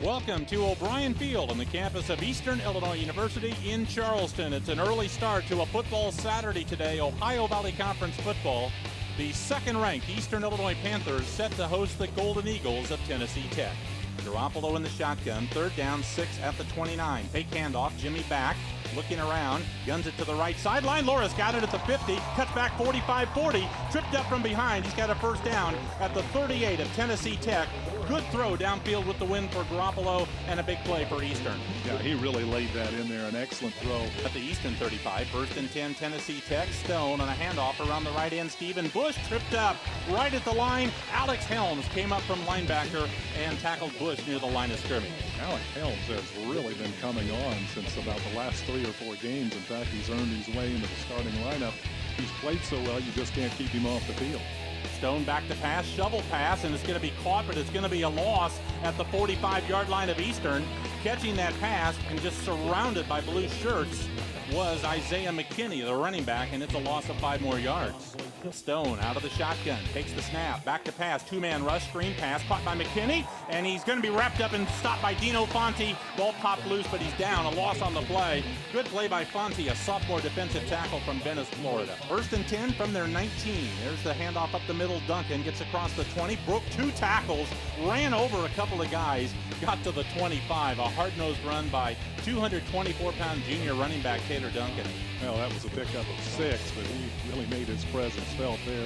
Welcome to O'Brien Field on the campus of Eastern Illinois University in Charleston. It's an early start to a football Saturday today, Ohio Valley Conference football. The second-ranked Eastern Illinois Panthers set to host the Golden Eagles of Tennessee Tech. Garoppolo in the shotgun, third down, 6 at the 29. Fake handoff, Jimmy back, looking around, guns it to the right sideline. Lora's got it at the 50, cuts back 45-40, tripped up from behind. He's got a first down at the 38 of Tennessee Tech. Good throw downfield with the win for Garoppolo and a big play for Eastern. Yeah, he really laid that in there, an excellent throw. At the Eastern 35, first and 10, Tennessee Tech. Stone on a handoff around the right end. Stephen Bush tripped up right at the line. Alex Helms came up from linebacker and tackled Bush near the line of scrimmage. Alex Helms has really been coming on since about the last 3 or 4 games. In fact, he's earned his way into the starting lineup. He's played so well, you just can't keep him off the field. Stone back to pass, shovel pass, and it's going to be caught, but it's going to be a loss at the 45-yard line of Eastern. Catching that pass and just surrounded by blue shirts was Isaiah McKinney, the running back, and it's a loss of 5 more yards. Stone out of the shotgun, takes the snap, back to pass, 2-man rush, screen pass, caught by McKinney, and he's going to be wrapped up and stopped by Dino Fonte. Ball popped loose, but he's down, a loss on the play. Good play by Fonte, a sophomore defensive tackle from Venice, Florida. First and 10 from their 19. There's the handoff up the middle. Duncan gets across the 20, broke 2 tackles, ran over a couple of guys, got to the 25. A hard-nosed run by 224-pound junior running back Taylor Duncan. Well, that was a pickup of 6, but he really made his presence felt there.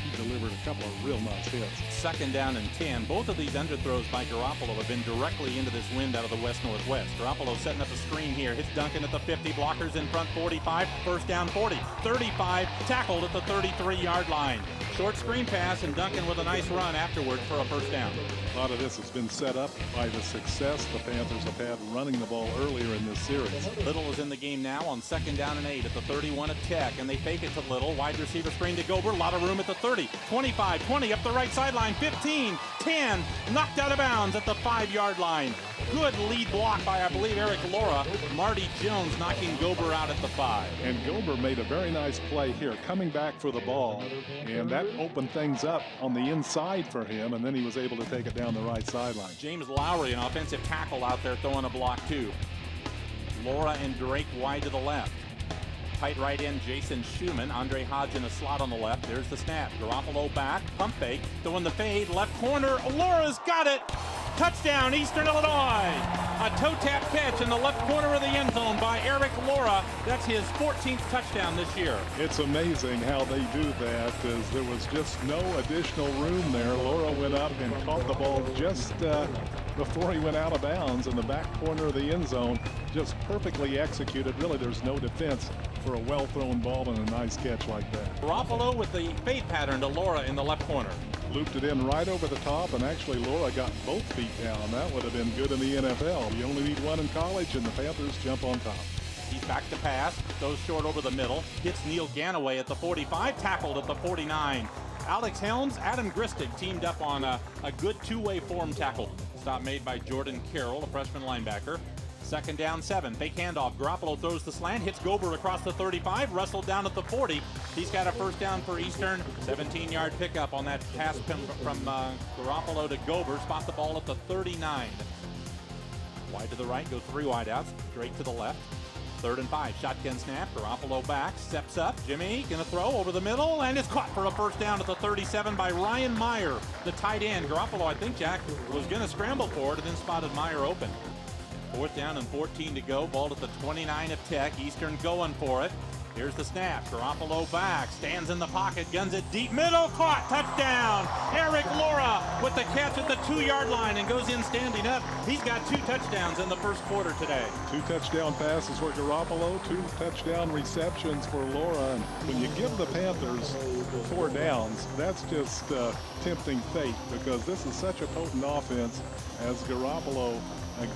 He delivered a couple of real nice hits. Second down and 10. Both of these underthrows by Garoppolo have been directly into this wind out of the west-northwest. Garoppolo setting up a screen here. Hits Duncan at the 50. Blockers in front, 45. First down, 40. 35. Tackled at the 33-yard line. Short screen pass, and Duncan with a nice run afterwards for a first down. A lot of this has been set up by the success the Panthers have had running the ball earlier in this series. Little is in the game now on second down and 8 at the 31 of Tech, and they fake it to Little. Wide receiver screen to Gober. A lot of room at the 30. 25, 20 up the right sideline. 15, 10. Knocked out of bounds at the 5-yard line. Good lead block by, I believe, Eric Lora. Marty Jones knocking Gober out at the 5. And Gober made a very nice play here, coming back for the ball. And that opened things up on the inside for him, and then he was able to take it down the right sideline. James Lowry, an offensive tackle out there throwing a block too. Lora and Drake wide to the left. Tight right end, Jason Schumann. Andre Hodge in a slot on the left. There's the snap. Garoppolo back, pump fake, throwing the fade, left corner. Lora's got it! Touchdown, Eastern Illinois! A toe tap catch in the left corner of the end zone by Eric Lora. That's his 14th touchdown this year. It's amazing how they do that, as there was just no additional room there. Lora went up and caught the ball just before he went out of bounds in the back corner of the end zone. Just perfectly executed. Really, there's no defense for a well-thrown ball and a nice catch like that. Garoppolo with the fade pattern to Lora in the left corner. Looped it in right over the top, and actually Lora got both feet down. That would have been good in the NFL. You only need one in college, and the Panthers jump on top. He's back to pass, goes short over the middle, hits Neil Ganaway at the 45, tackled at the 49. Alex Helms, Adam Gristig teamed up on a good two-way form tackle. Stop made by Jordan Carroll, a freshman linebacker. Second down, 7. Fake handoff. Garoppolo throws the slant, hits Gober across the 35, wrestled down at the 40. He's got a first down for Eastern. 17-yard pickup on that pass from Garoppolo to Gober. Spot the ball at the 39. Wide to the right, go 3 wideouts. Straight to the left. 3rd and 5. Shotgun snap. Garoppolo back, steps up. Jimmy gonna throw over the middle, and it's caught for a first down at the 37 by Ryan Meyer, the tight end. Garoppolo, I think, Jack, was gonna scramble for it and then spotted Meyer open. 4th down and 14 to go. Ball at the 29 of Tech. Eastern going for it. Here's the snap. Garoppolo back. Stands in the pocket. Guns it deep. Middle. Caught. Touchdown. Eric Lora with the catch at the 2-yard line and goes in standing up. He's got 2 touchdowns in the first quarter today. 2 touchdown passes for Garoppolo. 2 touchdown receptions for Lora. And when you give the Panthers 4 downs, that's just tempting fate, because this is such a potent offense as Garoppolo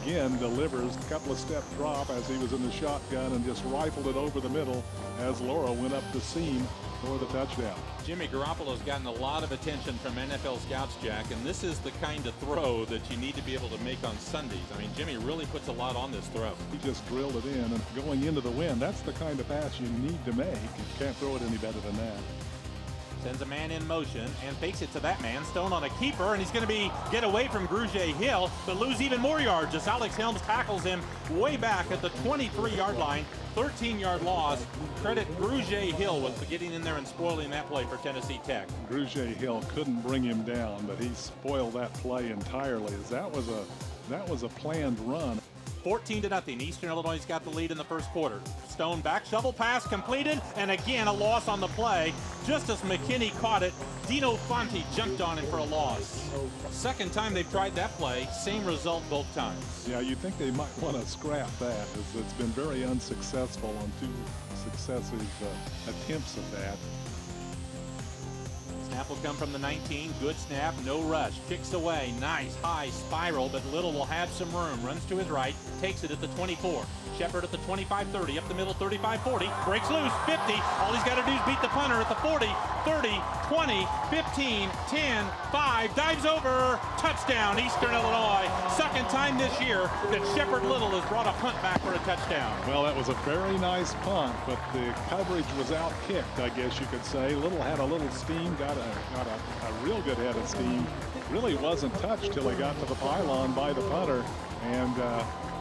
again delivers a couple of step drop as he was in the shotgun and just rifled it over the middle as Lora went up the seam for the touchdown. Jimmy Garoppolo's gotten a lot of attention from NFL scouts, Jack, and this is the kind of throw that you need to be able to make on Sundays. I mean, Jimmy really puts a lot on this throw. He just drilled it in, and going into the wind, that's the kind of pass you need to make. You can't throw it any better than that. Sends a man in motion and fakes it to that man. Stone on a keeper, and he's going to get away from Grugier Hill, but lose even more yards as Alex Helms tackles him way back at the 23-yard line. 13-yard loss. Credit Grugier Hill with getting in there and spoiling that play for Tennessee Tech. Grugier Hill couldn't bring him down, but he spoiled that play entirely, as that was a planned run. 14-0. Eastern Illinois got the lead in the first quarter. Stone back, shovel pass completed, and again a loss on the play. Just as McKinney caught it, Dino Fonte jumped on him for a loss. Second time they've tried that play, same result both times. Yeah, you think they might want to scrap that, as it's been very unsuccessful on 2 successive attempts at that. Snap will come from the 19. Good snap, no rush. Kicks away. Nice high spiral, but Little will have some room. Runs to his right, takes it at the 24. Shepard at the 25-30, up the middle 35-40. Breaks loose, 50. All he's got to do is beat the punter at the 40, 30, 20, 15, 10, 5. Dives over. Touchdown, Eastern Illinois. Second time this year that Shepard Little has brought a punt back for a touchdown. Well, that was a very nice punt, but the coverage was out-kicked, I guess you could say. Little had a little steam, got a real good head of steam. Really wasn't touched till he got to the pylon by the punter, and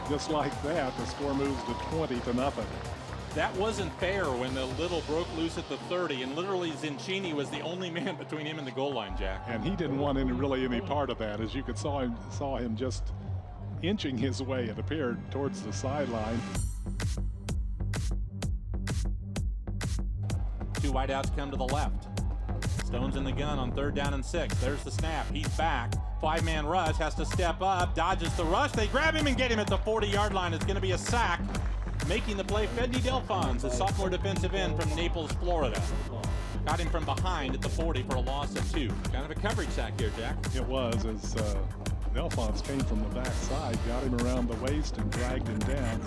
just like that, the score moves to 20-0. That wasn't fair when the Little broke loose at the 30, and literally Zincini was the only man between him and the goal line, Jack. And he didn't want any part of that, as you could saw him just inching his way, it appeared, towards the sideline. 2 wideouts come to the left. Stone's in the gun on 3rd down and 6. There's the snap. He's back. 5-man rush, has to step up, dodges the rush. They grab him and get him at the 40-yard line. It's going to be a sack. Making the play, Fedney Delphons, a sophomore defensive end from Naples, Florida. Got him from behind at the 40 for a loss of 2. Kind of a coverage sack here, Jack. It was, as Delphons came from the backside, got him around the waist and dragged him down.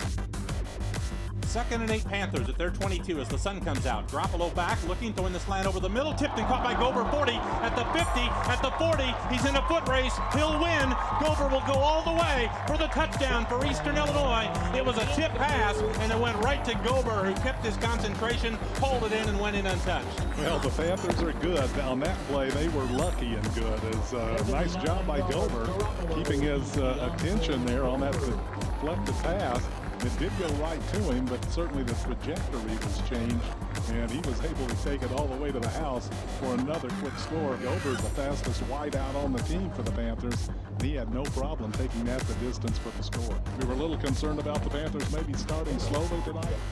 2nd and 8 Panthers at their 22 as the sun comes out. Garoppolo back, looking, throwing the slant over the middle. Tipped and caught by Gober. 40 at the 50, at the 40. He's in a foot race. He'll win. Gober will go all the way for the touchdown for Eastern Illinois. It was a tip pass, and it went right to Gober, who kept his concentration, pulled it in, and went in untouched. Well, the Panthers are good. On that play, they were lucky and good. It's a nice job by Gober, keeping his attention there on that deflected pass. It did go right to him, but certainly the trajectory was changed, and he was able to take it all the way to the house for another quick score. Gober's the fastest wideout on the team for the Panthers. He had no problem taking that the distance for the score. We were a little concerned about the Panthers maybe starting slowly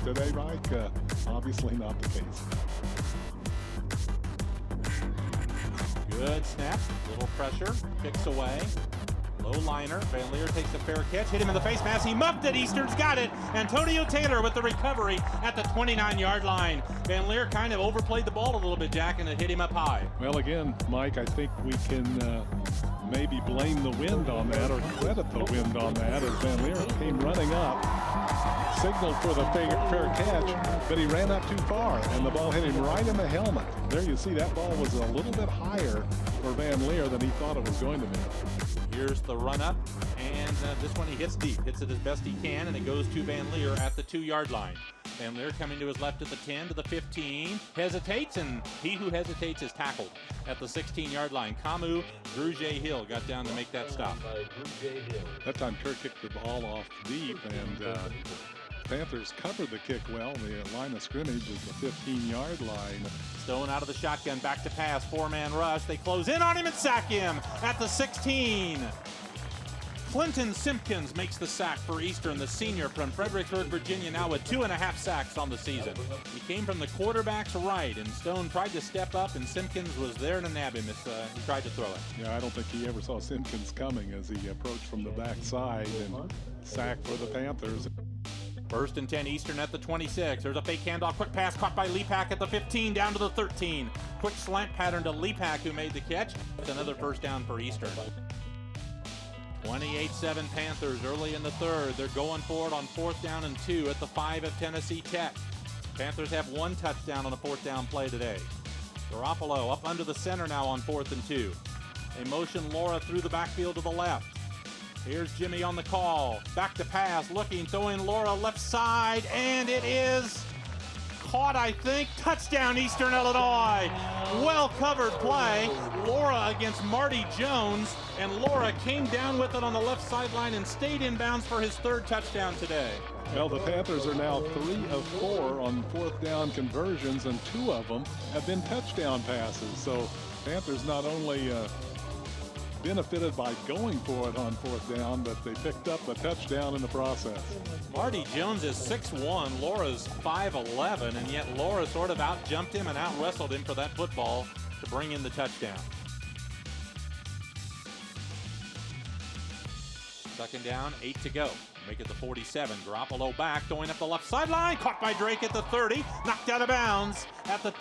today, Mike. Obviously not the case. Good snap, little pressure, kicks away. Low liner, Van Leer takes a fair catch, hit him in the face mask, he muffed it, Eastern's got it. Antonio Taylor with the recovery at the 29-yard line. Van Leer kind of overplayed the ball a little bit, Jack, and it hit him up high. Well, again, Mike, I think we can maybe blame the wind on that, or credit the wind on that, as Van Leer came running up, signaled for the fair catch, but he ran up too far, and the ball hit him right in the helmet. There you see that ball was a little bit higher for Van Leer than he thought it was going to be. Here's the run up, and this one he hits deep, hits it as best he can, and it goes to Van Leer at the 2-yard line. Van Leer coming to his left at the 10, to the 15, hesitates, and he who hesitates is tackled at the 16-yard line. Camus Grugier Hill got down to make that stop. That time Kirk kicked the ball off deep, and Panthers covered the kick well. The line of scrimmage is the 15-yard line. Stone out of the shotgun, back to pass, 4-man rush. They close in on him and sack him at the 16. Clinton Simpkins makes the sack for Eastern, the senior from Fredericksburg, Virginia, now with 2.5 sacks on the season. He came from the quarterback's right, and Stone tried to step up, and Simpkins was there to nab him as he tried to throw it. Yeah, I don't think he ever saw Simpkins coming as he approached from the backside and sacked for the Panthers. 1st and 10 Eastern at the 26. There's a fake handoff, quick pass caught by Lepak at the 15, down to the 13. Quick slant pattern to Lepak, who made the catch. It's another first down for Eastern. 28-7 Panthers early in the 3rd. They're going for it on 4th down and 2 at the 5 of Tennessee Tech. Panthers have 1 touchdown on a 4th down play today. Garoppolo up under the center now on 4th and 2. They motion Lora through the backfield to the left. Here's Jimmy on the call. Back to pass, looking, throwing Lora left side, and it is caught, I think. Touchdown, Eastern Illinois. Well covered play. Lora against Marty Jones, and Lora came down with it on the left sideline and stayed in bounds for his third touchdown today. Well, the Panthers are now 3 of 4 on fourth down conversions, and 2 of them have been touchdown passes. So Panthers not only benefited by going for it on fourth down, but they picked up a touchdown in the process. Marty Jones is 6'1", Lora's 5'11", and yet Lora sort of out-jumped him and out-wrestled him for that football to bring in the touchdown. Second down, 8 to go. Make it the 47. Garoppolo back, going up the left sideline. Caught by Drake at the 30. Knocked out of bounds at the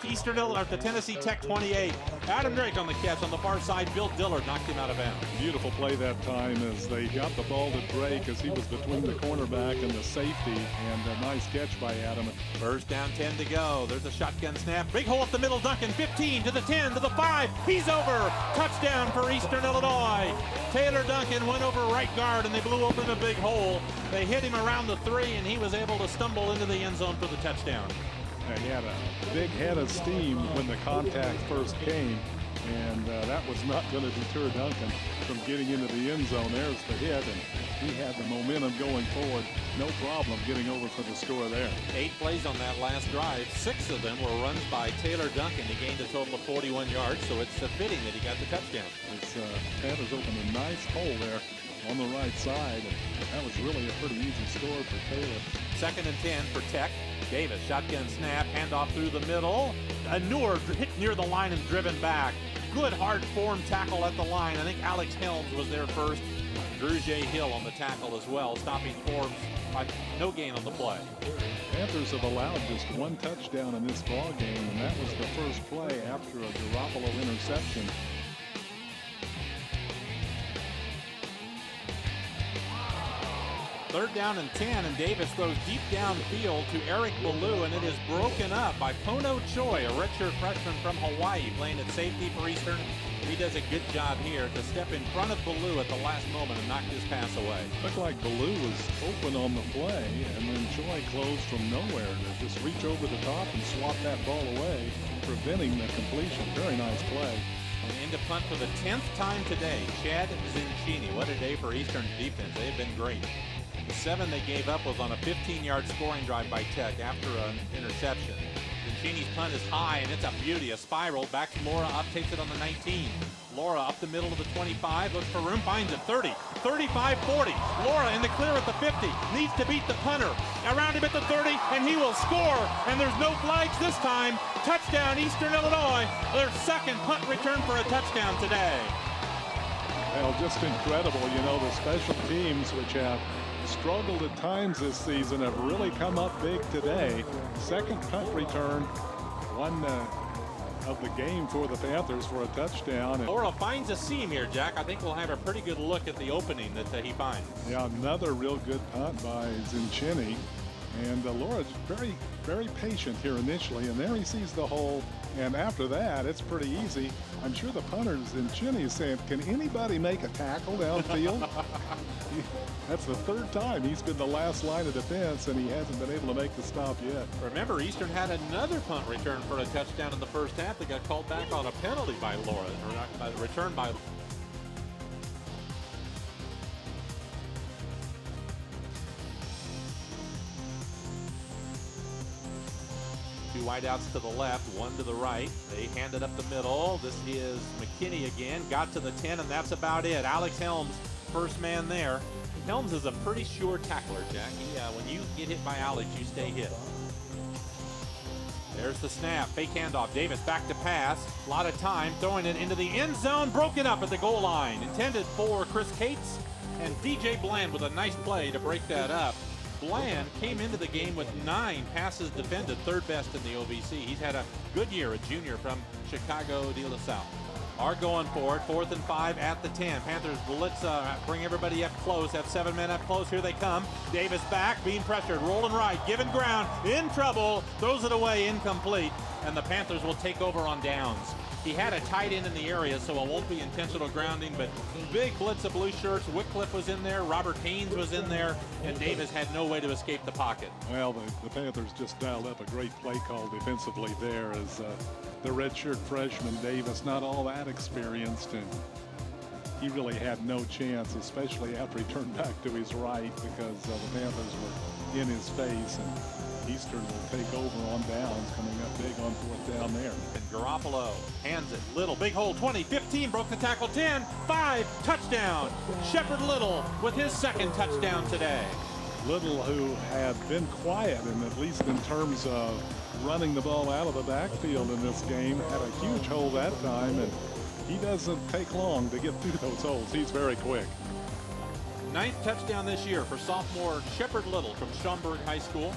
Tennessee Tech 28. Adam Drake on the catch on the far side. Bill Dillard knocked him out of bounds. Beautiful play that time as they got the ball to Drake as he was between the cornerback and the safety. And a nice catch by Adam. First down, 10 to go. There's a shotgun snap. Big hole up the middle. Duncan, 15 to the 10 to the 5. He's over. Touchdown for Eastern Illinois. Taylor Duncan went over right guard and they blew open a big hole. They hit him around the 3 and he was able to stumble into the end zone for the touchdown. He had a big head of steam when the contact first came, and that was not going to deter Duncan from getting into the end zone. There's the hit, and he had the momentum going forward. No problem getting over for the score there. 8 plays on that last drive. 6 of them were runs by Taylor Duncan. He gained a total of 41 yards, so it's fitting that he got the touchdown. Panthers opened a nice hole there on the right side, and that was really a pretty easy score for Taylor. Second and 10 for Tech. Davis, shotgun snap, handoff through the middle. Anur hit near the line and driven back. Good hard form tackle at the line. I think Alex Helms was there first. Drew J. Hill on the tackle as well, stopping Forbes by no gain on the play. Panthers have allowed just 1 touchdown in this ball game, and that was the first play after a Garoppolo interception. Third down and 10, and Davis throws deep downfield to Eric Ballou, and it is broken up by Pono Choi, a redshirt freshman from Hawaii, playing at safety for Eastern. He does a good job here to step in front of Ballou at the last moment and knock this pass away. Looked like Ballou was open on the play, and then Choi closed from nowhere to just reach over the top and swat that ball away, preventing the completion. Very nice play. Into punt for the 10th time today, Chad Zinchini. What a day for Eastern's defense. They've been great. The 7 they gave up was on a 15-yard scoring drive by Tech after an interception. Zinchini's punt is high, and it's a beauty. A spiral back to Lora, up takes it on the 19. Lora up the middle of the 25, looks for room, finds it 30, 35, 40. Lora in the clear at the 50, needs to beat the punter. Around him at the 30, and he will score. And there's no flags this time. Touchdown, Eastern Illinois. Their second punt return for a touchdown today. Well, just incredible. You know, the special teams, which have struggled at times this season, have really come up big today. Second punt return, one of the game for the Panthers for a touchdown. Lora finds a seam here, Jack. I think we'll have a pretty good look at the opening that he finds. Yeah, another real good punt by Zinchini. And Lora's very, very patient here initially, and there he sees the hole, and after that, it's pretty easy. I'm sure the punter Zinchini is saying, can anybody make a tackle downfield? That's the 3rd time he's been the last line of defense, and he hasn't been able to make the stop yet. Remember, Eastern had another punt return for a touchdown in the first half that got called back on a penalty by Lora, or returned by. Two wideouts to the left, one to the right. They hand it up the middle. This is McKinney again. Got to the 10, and that's about it. Alex Helms, first man there. Helms is a pretty sure tackler, Jack. When you get hit by Alex, you stay hit. There's the snap. Fake handoff. Davis back to pass. A lot of time. Throwing it into the end zone. Broken up at the goal line. Intended for Chris Cates and DJ Bland with a nice play to break that up. Bland came into the game with 9 passes defended, 3rd best in the OVC. He's had a good year, a junior from Chicago de La Salle. Are going for it, 4th and 5 at the 10. Panthers blitz, bring everybody up close, have 7 men up close. Here they come. Davis back, being pressured, rolling right, giving ground, in trouble, throws it away, incomplete, and the Panthers will take over on downs. He had a tight end in the area, so it won't be intentional grounding, but big blitz of blue shirts. Wycliffe was in there, Robert Haynes was in there, and Davis had no way to escape the pocket. Well, the Panthers just dialed up a great play call defensively there as the redshirt freshman Davis, not all that experienced, and he really had no chance, especially after he turned back to his right because the Panthers were in his face, and Eastern will take over on downs, coming up big on fourth down there. And Garoppolo hands it. Little, big hole, 20, 15, broke the tackle, 10, 5, touchdown. Shepard Little with his second touchdown today. Little, who had been quiet, and at least in terms of running the ball out of the backfield in this game, had a huge hole that time, and he doesn't take long to get through those holes. He's very quick. 9th touchdown this year for sophomore Shepard Little from Schaumburg High School.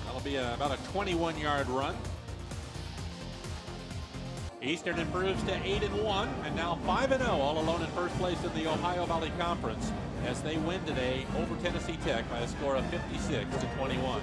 That'll be about a 21-yard run. Eastern improves to 8-1 and now 5-0, all alone in first place in the Ohio Valley Conference as they win today over Tennessee Tech by a score of 56-21.